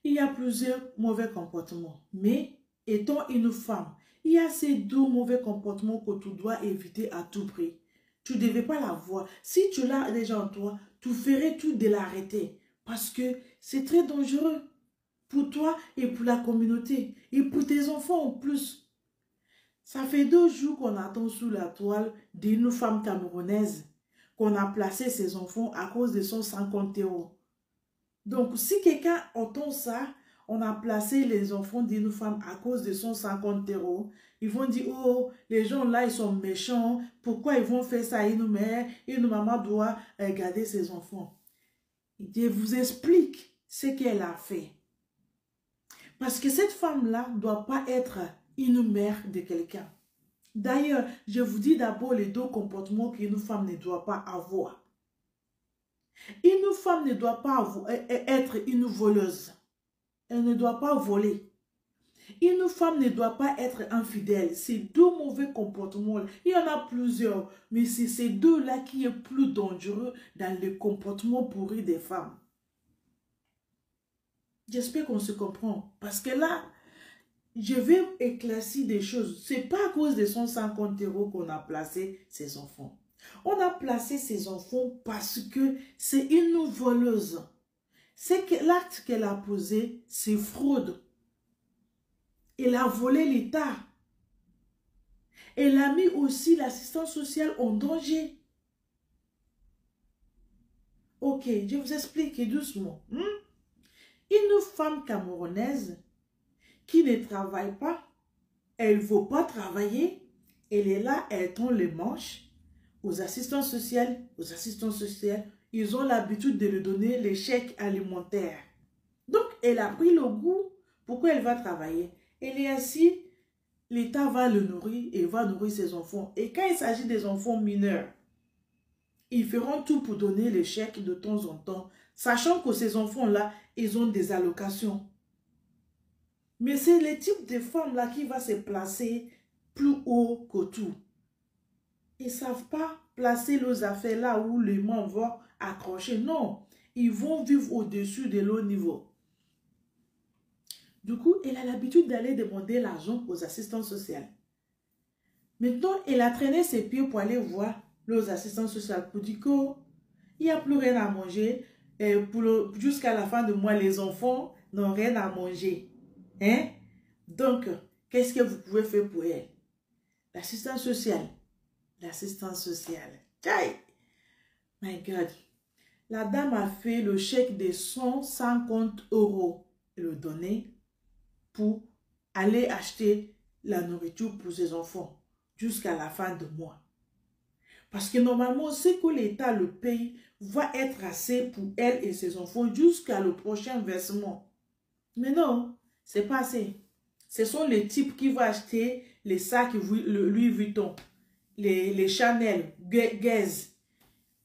Il y a plusieurs mauvais comportements. Mais étant une femme, il y a ces deux mauvais comportements que tu dois éviter à tout prix. Tu ne devais pas la voir. Si tu l'as déjà en toi, tu ferais tout de l'arrêter. Parce que c'est très dangereux pour toi et pour la communauté. Et pour tes enfants en plus. Ça fait 2 jours qu'on attend sous la toile d'une femme camerounaise qu'on a placé ses enfants à cause de son 50 euros. Donc, si quelqu'un entend ça, on a placé les enfants d'une femme à cause de son 50 euros, ils vont dire, oh, les gens là, ils sont méchants, pourquoi ils vont faire ça à une mère, une maman doit garder ses enfants. Je vous explique ce qu'elle a fait. Parce que cette femme-là ne doit pas être une mère de quelqu'un. D'ailleurs, je vous dis d'abord les deux comportements qu'une femme ne doit pas avoir. Une femme ne doit pas être une voleuse. Elle ne doit pas voler. Une femme ne doit pas être infidèle. Ces deux mauvais comportements, il y en a plusieurs, mais c'est ces deux-là qui est plus dangereux dans le comportement pourri des femmes. J'espère qu'on se comprend. Parce que là, je vais éclaircir des choses. Ce n'est pas à cause de son 50 euros qu'on a placé ses enfants. On a placé ses enfants parce que c'est une voleuse. C'est que l'acte qu'elle a posé, c'est fraude. Elle a volé l'État. Elle a mis aussi l'assistance sociale en danger. Ok, je vous explique doucement. Une femme camerounaise qui ne travaille pas, elle ne veut pas travailler, elle est là, elle tend les manches aux assistants sociaux. Ils ont l'habitude de lui donner les chèques alimentaires. Donc, elle a pris le goût. Pourquoi elle va travailler? Elle est assise, l'État va le nourrir et va nourrir ses enfants. Et quand il s'agit des enfants mineurs, ils feront tout pour donner les chèques de temps en temps, sachant que ces enfants-là, ils ont des allocations. Mais c'est le type de femme-là qui va se placer plus haut que tout. Ils ne savent pas placer leurs affaires là où les mains vont accrocher. Non, ils vont vivre au-dessus de leur niveau. Du coup, elle a l'habitude d'aller demander l'argent aux assistants sociaux. Maintenant, elle a traîné ses pieds pour aller voir leurs assistants sociaux pour dire qu'il n'y a plus rien à manger. Jusqu'à la fin du mois, les enfants n'ont rien à manger. Hein? Donc, qu'est-ce que vous pouvez faire pour elle? L'assistance sociale. L'assistance sociale. Aïe! My God. La dame a fait le chèque de 150 euros. Elle le donnait pour aller acheter la nourriture pour ses enfants jusqu'à la fin du mois. Parce que normalement, ce que l'État le paye va être assez pour elle et ses enfants jusqu'à le prochain versement. Mais non, c'est pas assez. Ce sont les types qui vont acheter les sacs Louis Vuitton, les Chanel, Guess,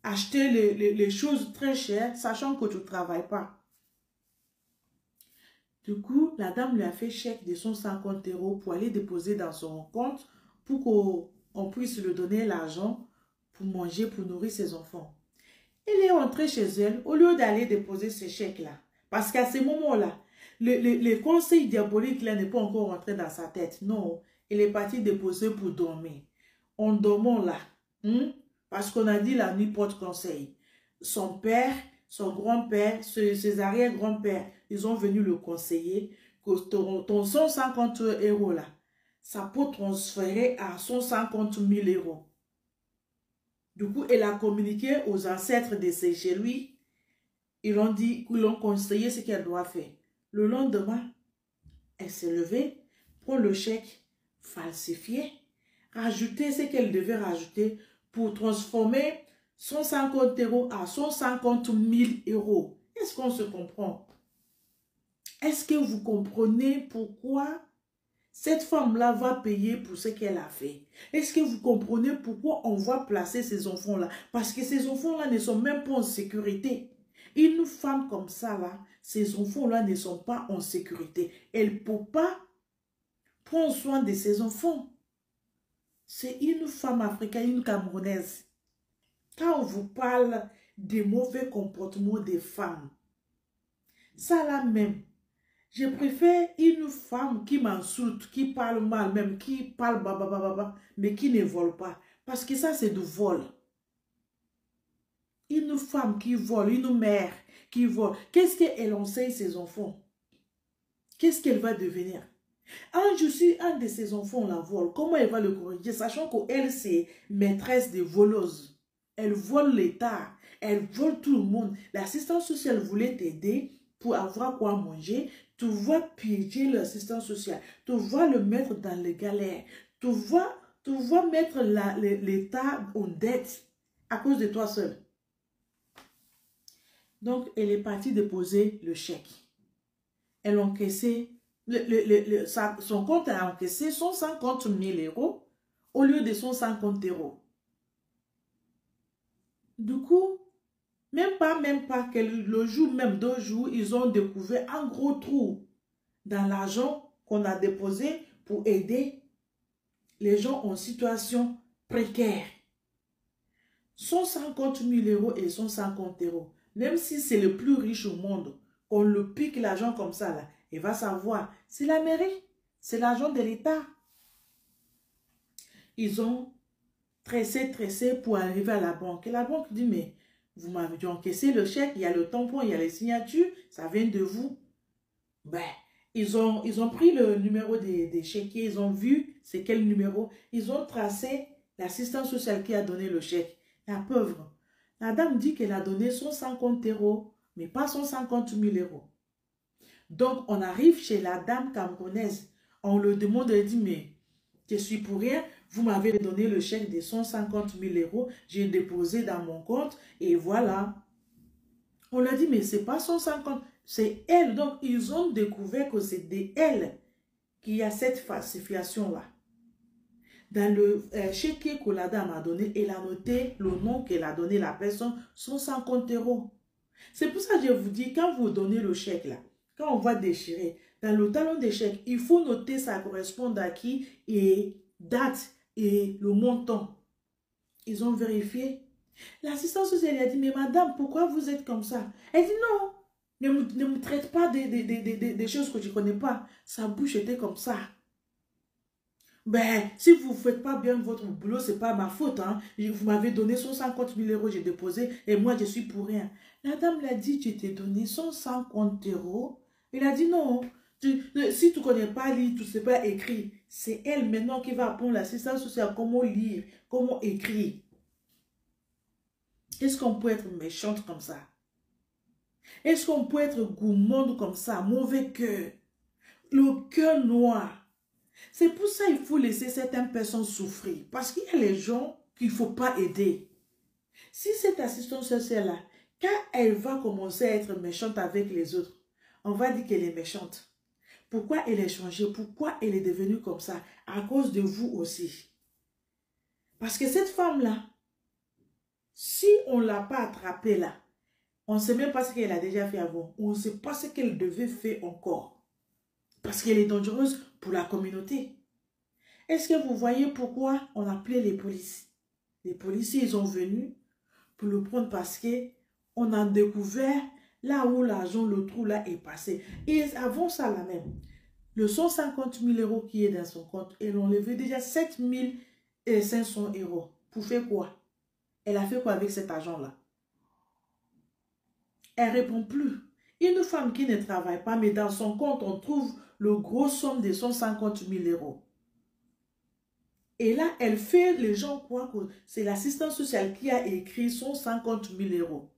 acheter les choses très chères, sachant que tu ne travailles pas. Du coup, la dame lui a fait chèque de 150 euros pour aller déposer dans son compte pour qu'on puisse lui donner l'argent pour manger, pour nourrir ses enfants. Elle est rentrée chez elle au lieu d'aller déposer ce chèque-là. Parce qu'à ce moment-là, le conseil diabolique là n'est pas encore rentré dans sa tête. Non, elle est partie déposer pour dormir. En dormant là, parce qu'on a dit la nuit porte conseil. Son père, son grand-père, ses arrière-grands-pères, ils ont venu le conseiller que ton 150 euros là, ça peut transférer à 150 000 euros. Du coup, elle a communiqué aux ancêtres de chez lui. Ils l'ont conseillé ce qu'elle doit faire. Le lendemain, elle s'est levée, prend le chèque, falsifié, rajouter ce qu'elle devait rajouter pour transformer 150 euros à 150 000 euros. Est-ce qu'on se comprend? Est-ce que vous comprenez pourquoi cette femme-là va payer pour ce qu'elle a fait? Est-ce que vous comprenez pourquoi on va placer ces enfants-là? Parce que ces enfants-là ne sont même pas en sécurité. Une femme comme ça, là, ces enfants-là ne sont pas en sécurité. Elle ne peut pas prendre soin de ses enfants. C'est une femme africaine, une Camerounaise. Quand on vous parle des mauvais comportements des femmes, ça là même, Je préfère une femme qui m'insulte, qui parle mal, même qui parle babababa, mais qui ne vole pas. Parce que ça, c'est du vol. Une femme qui vole, une mère qui vole, qu'est-ce qu'elle enseigne ses enfants? Qu'est-ce qu'elle va devenir? Je suis un de ses enfants, la vole. Comment elle va le corriger? Sachant qu'elle, c'est maîtresse de voleuse. Elle vole l'État. Elle vole tout le monde. L'assistance sociale voulait t'aider pour avoir quoi manger. Tu vas piéger l'assistance sociale. Tu vas le mettre dans les galères. Tu vas mettre l'État en dette à cause de toi seul. Donc, elle est partie déposer le chèque. Elle a encaissé, son compte a encaissé 150 000 € au lieu de 150 €. Du coup, même pas le jour, même 2 jours, ils ont découvert un gros trou dans l'argent qu'on a déposé pour aider les gens en situation précaire. 150 000 € et 150 €. Même si c'est le plus riche au monde, on le pique l'argent comme ça, là, il va savoir, c'est la mairie, c'est l'argent de l'État. Ils ont tressé pour arriver à la banque. Et la banque dit, mais vous m'avez dû encaisser le chèque, il y a le tampon, il y a les signatures, ça vient de vous. Ben, ils ont pris le numéro des chéquiers, ils ont vu c'est quel numéro, ils ont tracé l'assistance sociale qui a donné le chèque. La pauvre. La dame dit qu'elle a donné 150 €, mais pas 150 000 €. Donc, on arrive chez la dame camerounaise. On le demande, elle dit, mais je suis pour rien. Vous m'avez donné le chèque de 150 000 €. J'ai déposé dans mon compte et voilà. On lui a dit, mais c'est pas 150, c'est elle. Donc, ils ont découvert que c'est d'elle qu'il y a cette falsification-là. Dans le chéquier que la dame a donné, elle a noté le nom qu'elle a donné la personne, 150 €. C'est pour ça que je vous dis, quand vous donnez le chèque là, quand on va déchirer, dans le talon des chèques, il faut noter ça correspond à qui et date et le montant. Ils ont vérifié. L'assistance sociale a dit, mais madame, pourquoi vous êtes comme ça? Elle dit, non, ne me traite pas des choses que je ne connais pas. Sa bouche était comme ça. Ben, si vous ne faites pas bien votre boulot, ce n'est pas ma faute. Hein. Vous m'avez donné 150 000 €, j'ai déposé, et moi, je suis pour rien. La dame l'a dit, je t'ai donné 150 €. Il a dit, non, si tu ne connais pas lire, tu ne sais pas écrire, c'est elle maintenant qui va apprendre l'assistance sociale, comment lire, comment écrire. Est-ce qu'on peut être méchante comme ça? Est-ce qu'on peut être gourmande comme ça, mauvais cœur, le cœur noir? C'est pour ça qu'il faut laisser certaines personnes souffrir. Parce qu'il y a les gens qu'il ne faut pas aider. Si cette assistante sociale-là, quand elle va commencer à être méchante avec les autres, on va dire qu'elle est méchante. Pourquoi elle est changée? Pourquoi elle est devenue comme ça? À cause de vous aussi. Parce que cette femme-là, si on ne l'a pas attrapée là, on ne sait même pas ce qu'elle a déjà fait avant. On ne sait pas ce qu'elle devait faire encore. Parce qu'elle est dangereuse pour la communauté. Est-ce que vous voyez pourquoi on appelait les policiers? Les policiers, ils sont venus pour le prendre parce qu'on a découvert là où l'argent, le trou là est passé. Et avant ça là même, le 150 000 € qui est dans son compte, elle a enlevé déjà 7 500 €. Pour faire quoi? Elle a fait quoi avec cet argent-là? Elle ne répond plus. Une femme qui ne travaille pas, mais dans son compte, on trouve le gros somme de 150 000 €. Et là, elle fait les gens croire que c'est l'assistance sociale qui a écrit 150 000 €.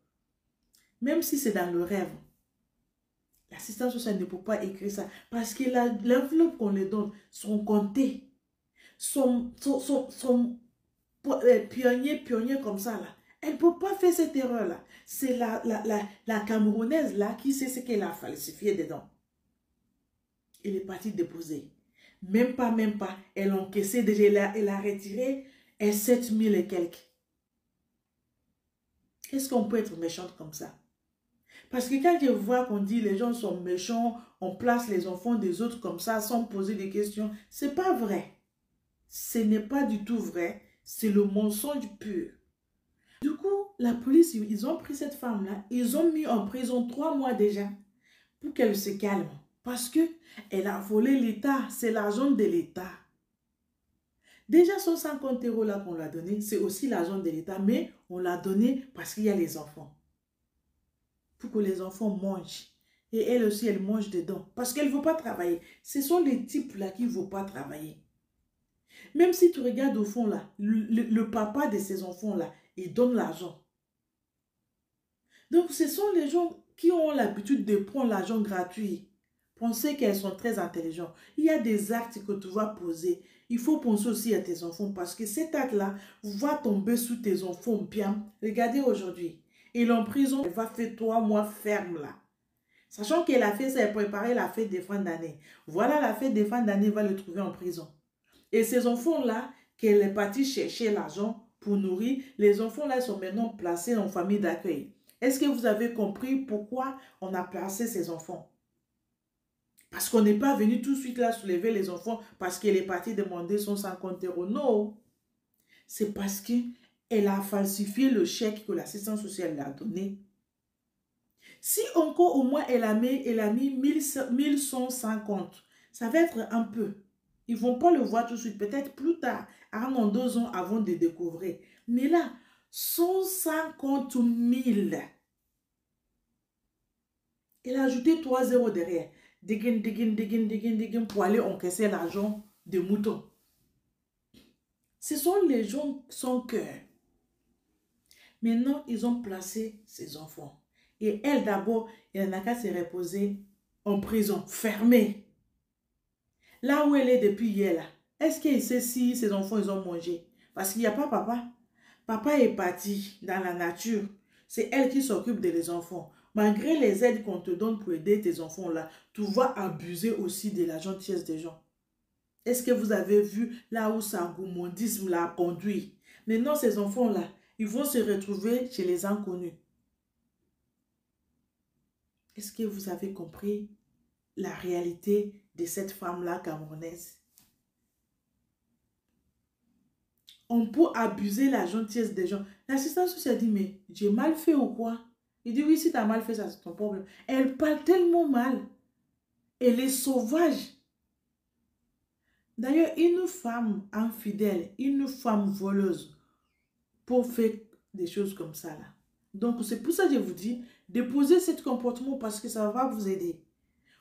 Même si c'est dans le rêve. L'assistance sociale ne peut pas écrire ça. Parce que l'enveloppe qu'on lui donne sont comptées. Sont pionniers comme ça là. Elle ne peut pas faire cette erreur-là. C'est la Camerounaise là qui sait ce qu'elle a falsifié dedans. Elle est partie déposer. Même pas. Elle a encaissé déjà, elle a retiré 7 000 et quelques. Est-ce qu'on peut être méchante comme ça? Parce que quand je vois qu'on dit les gens sont méchants, on place les enfants des autres comme ça sans poser des questions, c'est pas vrai. Ce n'est pas du tout vrai. C'est le mensonge pur. Du coup, la police, ils ont pris cette femme-là, ils ont mis en prison 3 mois déjà pour qu'elle se calme. Parce que elle a volé l'État. C'est l'argent de l'État. Déjà, 150 € là qu'on l'a donné, c'est aussi l'argent de l'État, mais on l'a donné parce qu'il y a les enfants. Pour que les enfants mangent. Et elle aussi, elle mange dedans. Parce qu'elle ne veut pas travailler. Ce sont les types là qui ne veulent pas travailler. Même si tu regardes au fond là, le papa de ces enfants là, il donne l'argent. Donc, ce sont les gens qui ont l'habitude de prendre l'argent gratuit. Pensez qu'elles sont très intelligentes. Il y a des actes que tu vas poser. Il faut penser aussi à tes enfants parce que cet acte-là va tomber sous tes enfants bien. Regardez aujourd'hui. Il est en prison. Elle va faire 3 mois ferme là. Sachant qu'elle a fait ça, elle préparait la fête des fins d'année. Voilà, la fête des fins d'année va le trouver en prison. Et ces enfants-là, qu'elle est partie chercher l'argent pour nourrir, les enfants-là sont maintenant placés en famille d'accueil. Est-ce que vous avez compris pourquoi on a placé ces enfants? Parce qu'on n'est pas venu tout de suite là soulever les enfants parce qu'elle est partie demander 150 €. Non. C'est parce qu'elle a falsifié le chèque que l'assistance sociale lui a donné. Si encore au moins elle a mis 1150, ça va être un peu. Ils ne vont pas le voir tout de suite. Peut-être plus tard, 1 an, 2 ans avant de découvrir. Mais là, 150 000. Elle a ajouté 3 € derrière. Dégaine pour aller encaisser l'argent de mouton. Ce sont les gens sans cœur. Maintenant, ils ont placé ces enfants. Et elle d'abord, elle n'a qu'à se reposer en prison, fermée. Là où elle est depuis hier, là, est-ce qu'elle sait si ses enfants ils ont mangé? Parce qu'il n'y a pas papa. Papa est parti dans la nature. C'est elle qui s'occupe des enfants. Malgré les aides qu'on te donne pour aider tes enfants là, tu vas abuser aussi de la gentillesse des gens. Est-ce que vous avez vu là où sa gourmandisme l'a conduit? Maintenant, ces enfants-là, ils vont se retrouver chez les inconnus. Est-ce que vous avez compris la réalité de cette femme-là camerounaise? On peut abuser la gentillesse des gens. L'assistante sociale dit, mais j'ai mal fait ou quoi? Il dit, oui, si tu as mal fait, ça c'est ton problème. Elle parle tellement mal. Elle est sauvage. D'ailleurs, une femme infidèle, une femme voleuse, pour faire des choses comme ça là. Donc, c'est pour ça que je vous dis, déposez ce comportement parce que ça va vous aider.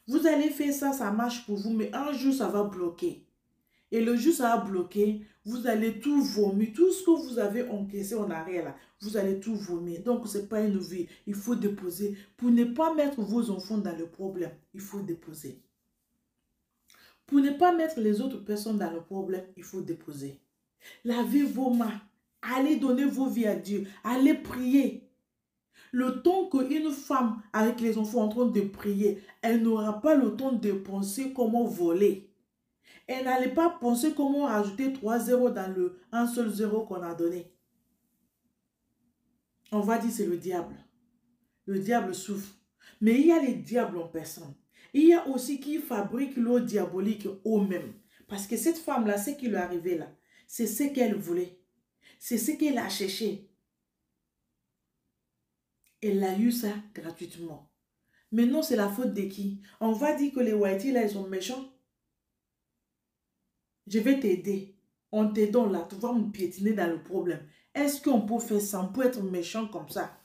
Vous allez faire ça, ça marche pour vous, mais un jour, ça va bloquer. Et le jour, ça va bloquer, vous allez tout vomir. Tout ce que vous avez encaissé en arrière, là, vous allez tout vomir. Donc, ce n'est pas une vie. Il faut déposer. Pour ne pas mettre vos enfants dans le problème, il faut déposer. Pour ne pas mettre les autres personnes dans le problème, il faut déposer. Lavez vos mains. Allez donner vos vies à Dieu. Allez prier. Le temps qu'une femme avec les enfants en train de prier, elle n'aura pas le temps de penser comment voler. Elle n'allait pas penser comment rajouter 3 € dans le un seul 0 qu'on a donné. On va dire c'est le diable. Le diable souffre. Mais il y a les diables en personne. Il y a aussi qui fabriquent l'eau diabolique eux-mêmes. Parce que cette femme-là, ce qui lui est arrivé là, c'est ce qu'elle voulait. C'est ce qu'elle a cherché. Elle a eu ça gratuitement. Maintenant, c'est la faute de qui? On va dire que les Whitey là, ils sont méchants. Je vais t'aider. En t'aidant là, tu vas me piétiner dans le problème. Est-ce qu'on peut faire ça? On peut être méchant comme ça?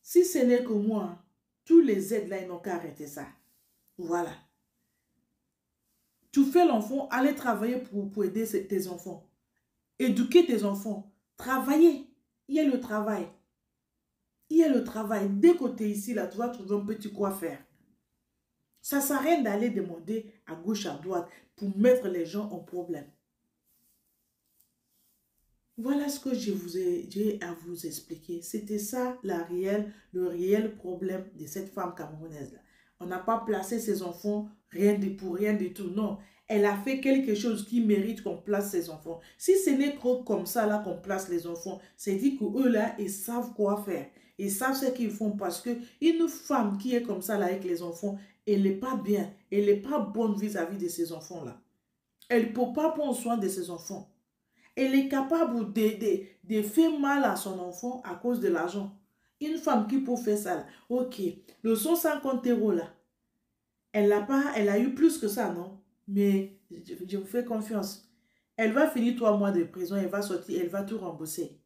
Si ce n'est que moi, tous les aides là, ils n'ont qu'à arrêter ça. Voilà. Tu fais l'enfant, allez travailler pour aider tes enfants. Éduquer tes enfants. Travailler. Il y a le travail. Il y a le travail. Dès que tu es ici, là, tu vas trouver un petit quoi faire. Ça ne sert à rien d'aller demander à gauche, à droite pour mettre les gens en problème. Voilà ce que j'ai à vous expliquer. C'était ça le réel problème de cette femme camerounaise-là. On n'a pas placé ses enfants pour rien du tout. Non, elle a fait quelque chose qui mérite qu'on place ses enfants. Si ce n'est que comme ça là qu'on place les enfants, c'est dit qu'eux là, ils savent quoi faire. Ils savent ce qu'ils font parce que une femme qui est comme ça là avec les enfants, elle n'est pas bien. Elle n'est pas bonne vis-à-vis de ses enfants-là. Elle ne peut pas prendre soin de ses enfants. Elle est capable de faire mal à son enfant à cause de l'argent. Une femme qui peut faire ça, là, ok, le 150 € là, Elle a eu plus que ça, non? Mais je vous fais confiance. Elle va finir 3 mois de prison, elle va sortir, elle va tout rembourser.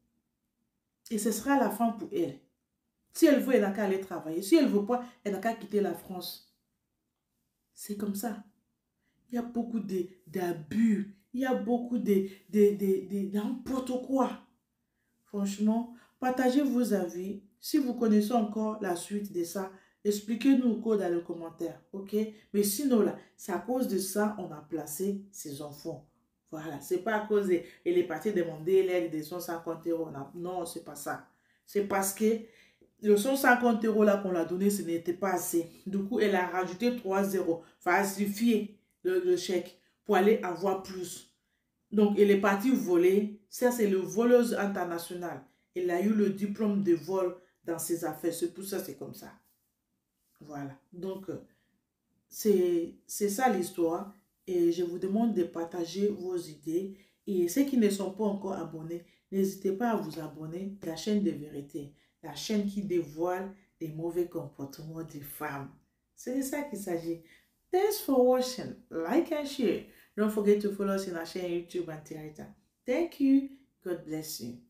Et ce sera la fin pour elle. Si elle veut, elle n'a qu'à aller travailler. Si elle ne veut pas, elle n'a qu'à quitter la France. C'est comme ça. Il y a beaucoup d'abus. Il y a beaucoup de n'importe quoi. Franchement, partagez vos avis. Si vous connaissez encore la suite de ça, expliquez-nous au code dans les commentaires. Ok? Mais sinon, là, c'est à cause de ça on a placé ces enfants. Voilà. C'est pas à cause de... Elle est partie demander l'aide de 150 euros. Non, c'est pas ça. C'est parce que le 150 euros là qu'on l'a donné, ce n'était pas assez. Du coup, elle a rajouté 3 zéros. Falsifié le chèque pour aller avoir plus. Donc, elle est partie voler. Ça, c'est le voleuse internationale. Elle a eu le diplôme de vol dans ses affaires. C'est pour ça, c'est comme ça. Voilà. Donc, c'est ça l'histoire. Et je vous demande de partager vos idées. Et ceux qui ne sont pas encore abonnés, n'hésitez pas à vous abonner à la chaîne de vérité. La chaîne qui dévoile les mauvais comportements des femmes. C'est de ça qu'il s'agit. Thanks for watching. Like and share. Don't forget to follow us in our channel YouTube and Twitter. Thank you. God bless you.